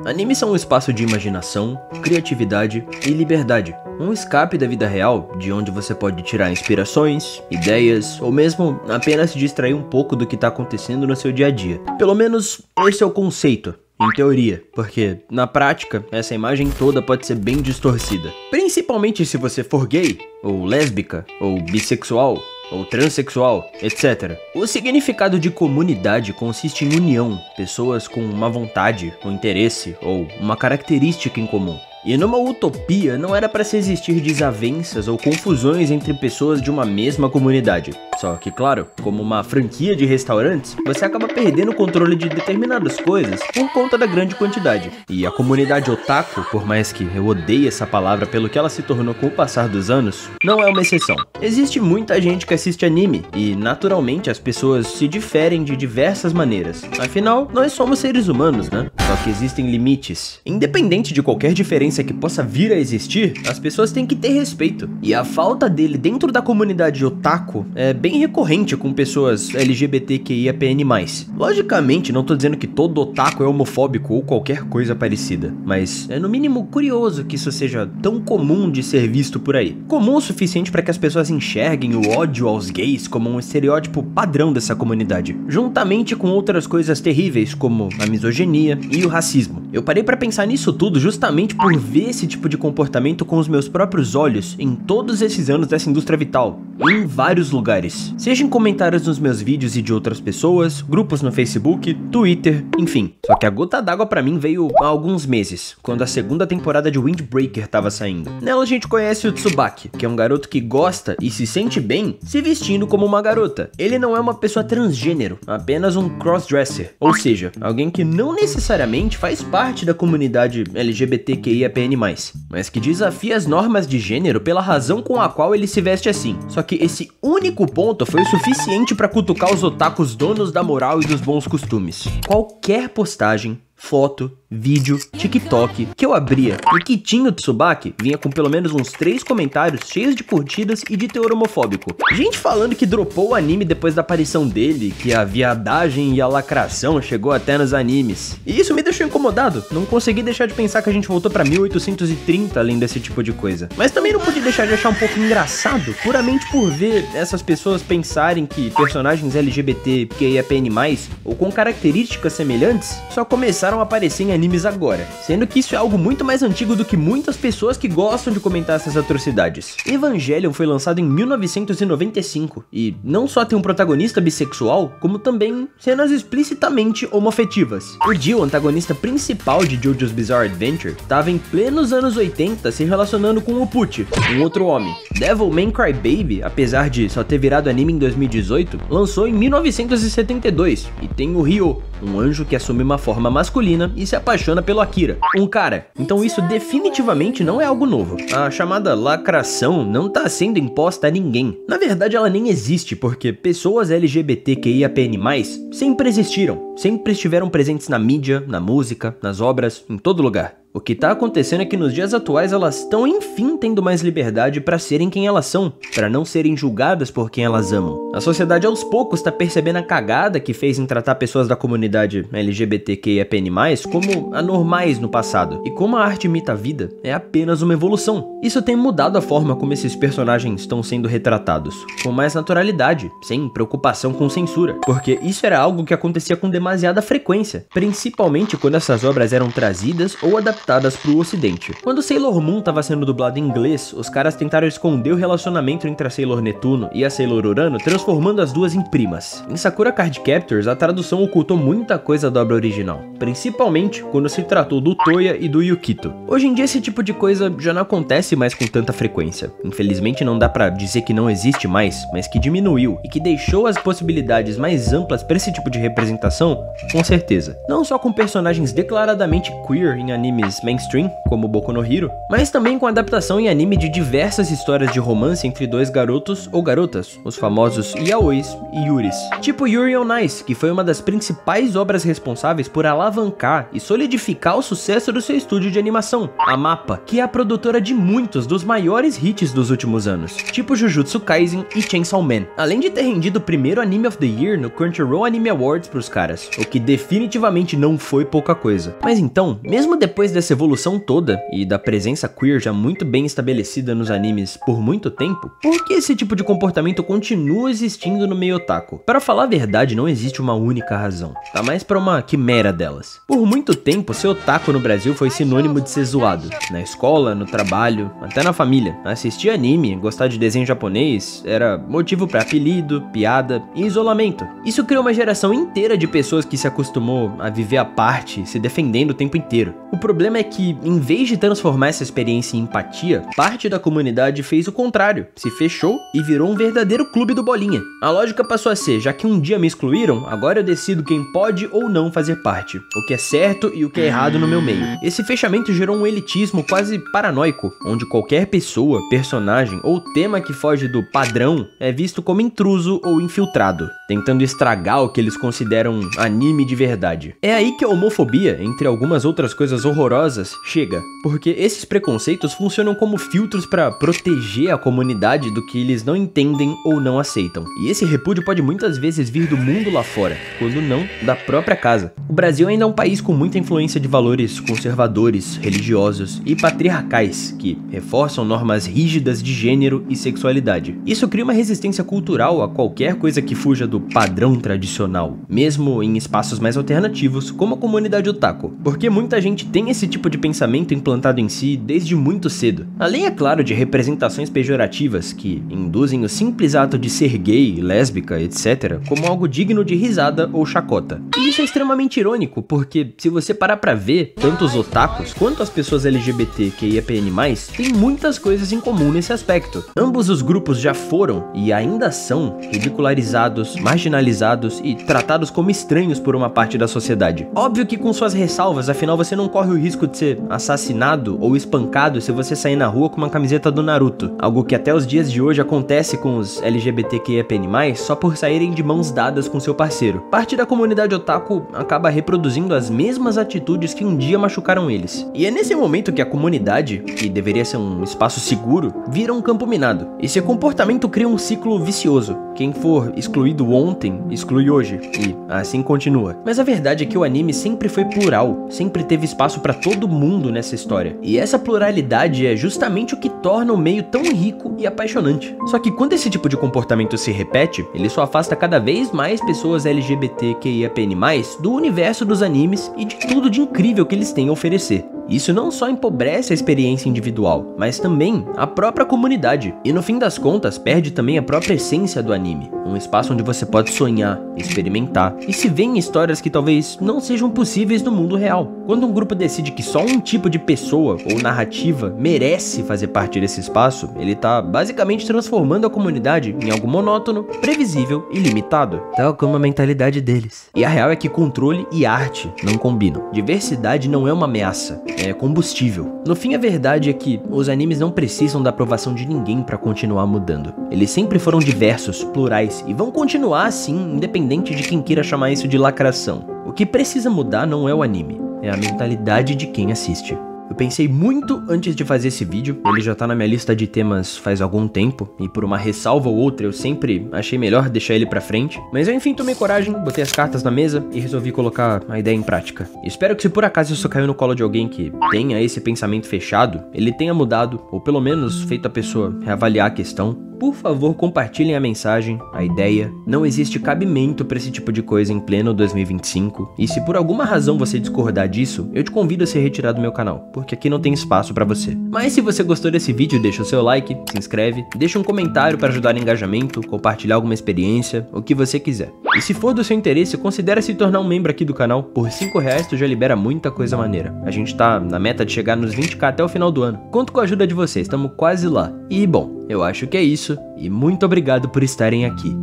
Animes são um espaço de imaginação, criatividade e liberdade. Um escape da vida real, de onde você pode tirar inspirações, ideias, ou mesmo apenas se distrair um pouco do que está acontecendo no seu dia a dia. Pelo menos esse é o conceito, em teoria, porque na prática essa imagem toda pode ser bem distorcida. Principalmente se você for gay, ou lésbica, ou bissexual, ou transexual, etc. O significado de comunidade consiste em união, pessoas com uma vontade, um interesse ou uma característica em comum. E numa utopia não era para se existir desavenças ou confusões entre pessoas de uma mesma comunidade. Só que, claro, como uma franquia de restaurantes, você acaba perdendo o controle de determinadas coisas por conta da grande quantidade. E a comunidade otaku, por mais que eu odeie essa palavra pelo que ela se tornou com o passar dos anos, não é uma exceção. Existe muita gente que assiste anime, e naturalmente as pessoas se diferem de diversas maneiras. Afinal, nós somos seres humanos, né? Só que existem limites. Independente de qualquer diferença que possa vir a existir, as pessoas têm que ter respeito. E a falta dele dentro da comunidade otaku é bem recorrente com pessoas LGBTQIAPN+. Logicamente, não tô dizendo que todo otaku é homofóbico ou qualquer coisa parecida, mas é no mínimo curioso que isso seja tão comum de ser visto por aí. Comum o suficiente para que as pessoas enxerguem o ódio aos gays como um estereótipo padrão dessa comunidade, juntamente com outras coisas terríveis como a misoginia e o racismo. Eu parei para pensar nisso tudo justamente por ver esse tipo de comportamento com os meus próprios olhos em todos esses anos dessa indústria vital, em vários lugares. Seja em comentários nos meus vídeos e de outras pessoas, grupos no Facebook, Twitter, enfim. Só que a gota d'água pra mim veio há alguns meses, quando a segunda temporada de Windbreaker tava saindo. Nela a gente conhece o Tsubaki, que é um garoto que gosta e se sente bem se vestindo como uma garota. Ele não é uma pessoa transgênero, apenas um crossdresser, ou seja, alguém que não necessariamente faz parte da comunidade LGBTQIAPN+, mas que desafia as normas de gênero pela razão com a qual ele se veste assim. Só que esse único ponto foi o suficiente para cutucar os otakus donos da moral e dos bons costumes. Qualquer postagem, foto, vídeo, TikTok que eu abria e que tinha o Tsubaki vinha com pelo menos uns 3 comentários cheios de curtidas e de teor homofóbico. Gente falando que dropou o anime depois da aparição dele, que a viadagem e a lacração chegou até nos animes. E isso me deixou incomodado, não consegui deixar de pensar que a gente voltou pra 1830 além desse tipo de coisa. Mas também não pude deixar de achar um pouco engraçado, puramente por ver essas pessoas pensarem que personagens LGBTQIAPN+, ou com características semelhantes, só começaram a aparecer em animes agora, sendo que isso é algo muito mais antigo do que muitas pessoas que gostam de comentar essas atrocidades. Evangelion foi lançado em 1995 e não só tem um protagonista bissexual, como também cenas explicitamente homoafetivas. O Dio, antagonista principal de JoJo's Bizarre Adventure, estava em plenos anos 80 se relacionando com o Pucci, um outro homem. Devilman Crybaby, apesar de só ter virado anime em 2018, lançou em 1972 e tem o Ryo, um anjo que assume uma forma masculina e se apaixona pelo Akira, um cara. Então isso definitivamente não é algo novo. A chamada lacração não tá sendo imposta a ninguém. Na verdade ela nem existe, porque pessoas LGBTQIAPN+, sempre existiram, sempre estiveram presentes na mídia, na música, nas obras, em todo lugar. O que tá acontecendo é que nos dias atuais elas estão enfim tendo mais liberdade para serem quem elas são, para não serem julgadas por quem elas amam. A sociedade aos poucos tá percebendo a cagada que fez em tratar pessoas da comunidade LGBTQIAPN+, como anormais no passado, e como a arte imita a vida, é apenas uma evolução. Isso tem mudado a forma como esses personagens estão sendo retratados, com mais naturalidade, sem preocupação com censura, porque isso era algo que acontecia com demasiada frequência, principalmente quando essas obras eram trazidas ou adaptadas pro ocidente. Quando Sailor Moon estava sendo dublado em inglês, os caras tentaram esconder o relacionamento entre a Sailor Netuno e a Sailor Urano, transformando as duas em primas. Em Sakura Card Captors, a tradução ocultou muita coisa da obra original, principalmente quando se tratou do Toya e do Yukito. Hoje em dia esse tipo de coisa já não acontece mais com tanta frequência. Infelizmente não dá pra dizer que não existe mais, mas que diminuiu e que deixou as possibilidades mais amplas para esse tipo de representação, com certeza. Não só com personagens declaradamente queer em animes mais mainstream, como Boku no Hero, mas também com adaptação em anime de diversas histórias de romance entre dois garotos ou garotas, os famosos yaois e yuris. Tipo Yuri on Ice, que foi uma das principais obras responsáveis por alavancar e solidificar o sucesso do seu estúdio de animação, a MAPPA, que é a produtora de muitos dos maiores hits dos últimos anos, tipo Jujutsu Kaisen e Chainsaw Man, além de ter rendido o primeiro Anime of the Year no Crunchyroll Anime Awards pros caras, o que definitivamente não foi pouca coisa. Mas então, mesmo depois dessa evolução toda e da presença queer já muito bem estabelecida nos animes por muito tempo, por que esse tipo de comportamento continua existindo no meio otaku? Para falar a verdade, não existe uma única razão, tá mais pra uma quimera delas. Por muito tempo, ser otaku no Brasil foi sinônimo de ser zoado, na escola, no trabalho, até na família. Assistir anime, gostar de desenho japonês, era motivo pra apelido, piada e isolamento. Isso criou uma geração inteira de pessoas que se acostumou a viver à parte, se defendendo o tempo inteiro. O problema é que, em vez de transformar essa experiência em empatia, parte da comunidade fez o contrário, se fechou e virou um verdadeiro clube do bolinha. A lógica passou a ser, já que um dia me excluíram, agora eu decido quem pode ou não fazer parte, o que é certo e o que é errado no meu meio. Esse fechamento gerou um elitismo quase paranoico, onde qualquer pessoa, personagem ou tema que foge do padrão é visto como intruso ou infiltrado, tentando estragar o que eles consideram anime de verdade. É aí que a homofobia, entre algumas outras coisas horrorosas, chega, porque esses preconceitos funcionam como filtros para proteger a comunidade do que eles não entendem ou não aceitam. E esse repúdio pode muitas vezes vir do mundo lá fora, quando não da própria casa. O Brasil ainda é um país com muita influência de valores conservadores, religiosos e patriarcais, que reforçam normas rígidas de gênero e sexualidade. Isso cria uma resistência cultural a qualquer coisa que fuja do padrão tradicional, mesmo em espaços mais alternativos, como a comunidade otaku, porque muita gente tem esse tipo de pensamento implantado em si desde muito cedo. Além, é claro, de representações pejorativas que induzem o simples ato de ser gay, lésbica, etc., como algo digno de risada ou chacota. E isso é extremamente irônico, porque se você parar pra ver, tanto os otakus quanto as pessoas LGBTQIAPN+, têm muitas coisas em comum nesse aspecto. Ambos os grupos já foram, e ainda são, ridicularizados, marginalizados e tratados como estranhos por uma parte da sociedade. Óbvio que com suas ressalvas, afinal você não corre o risco de ser assassinado ou espancado se você sair na rua com uma camiseta do Naruto, algo que até os dias de hoje acontece com os LGBTQIAPN+, só por saírem de mãos dadas com seu parceiro. Parte da comunidade otaku acaba reproduzindo as mesmas atitudes que um dia machucaram eles. E é nesse momento que a comunidade, que deveria ser um espaço seguro, vira um campo minado. Esse comportamento cria um ciclo vicioso. Quem for excluído ontem, exclui hoje, e assim continua. Mas a verdade é que o anime sempre foi plural, sempre teve espaço pra todo mundo nessa história. E essa pluralidade é justamente o que torna o meio tão rico e apaixonante. Só que quando esse tipo de comportamento se repete, ele só afasta cada vez mais pessoas LGBTQIAPN+, do universo dos animes e de tudo de incrível que eles têm a oferecer. Isso não só empobrece a experiência individual, mas também a própria comunidade. E no fim das contas, perde também a própria essência do anime. Um espaço onde você pode sonhar, experimentar e se ver em histórias que talvez não sejam possíveis no mundo real. Quando um grupo decide que só um tipo de pessoa ou narrativa merece fazer parte desse espaço, ele tá basicamente transformando a comunidade em algo monótono, previsível e limitado, tal como a mentalidade deles. E a real é que controle e arte não combinam. Diversidade não é uma ameaça, é combustível. No fim, a verdade é que os animes não precisam da aprovação de ninguém pra continuar mudando. Eles sempre foram diversos, plurais e vão continuar assim, independente de quem queira chamar isso de lacração. O que precisa mudar não é o anime, é a mentalidade de quem assiste. Eu pensei muito antes de fazer esse vídeo, ele já tá na minha lista de temas faz algum tempo, e por uma ressalva ou outra eu sempre achei melhor deixar ele pra frente, mas eu enfim tomei coragem, botei as cartas na mesa e resolvi colocar a ideia em prática. Espero que se por acaso isso caiu no colo de alguém que tenha esse pensamento fechado, ele tenha mudado, ou pelo menos feito a pessoa reavaliar a questão. Por favor, compartilhem a mensagem, a ideia. Não existe cabimento pra esse tipo de coisa em pleno 2025. E se por alguma razão você discordar disso, eu te convido a se retirar do meu canal, porque aqui não tem espaço pra você. Mas se você gostou desse vídeo, deixa o seu like, se inscreve, deixa um comentário para ajudar no engajamento, compartilhar alguma experiência, o que você quiser. E se for do seu interesse, considere se tornar um membro aqui do canal. Por R$5 tu já libera muita coisa maneira. A gente tá na meta de chegar nos 20k até o final do ano. Conto com a ajuda de vocês, estamos quase lá. E bom, eu acho que é isso, e muito obrigado por estarem aqui.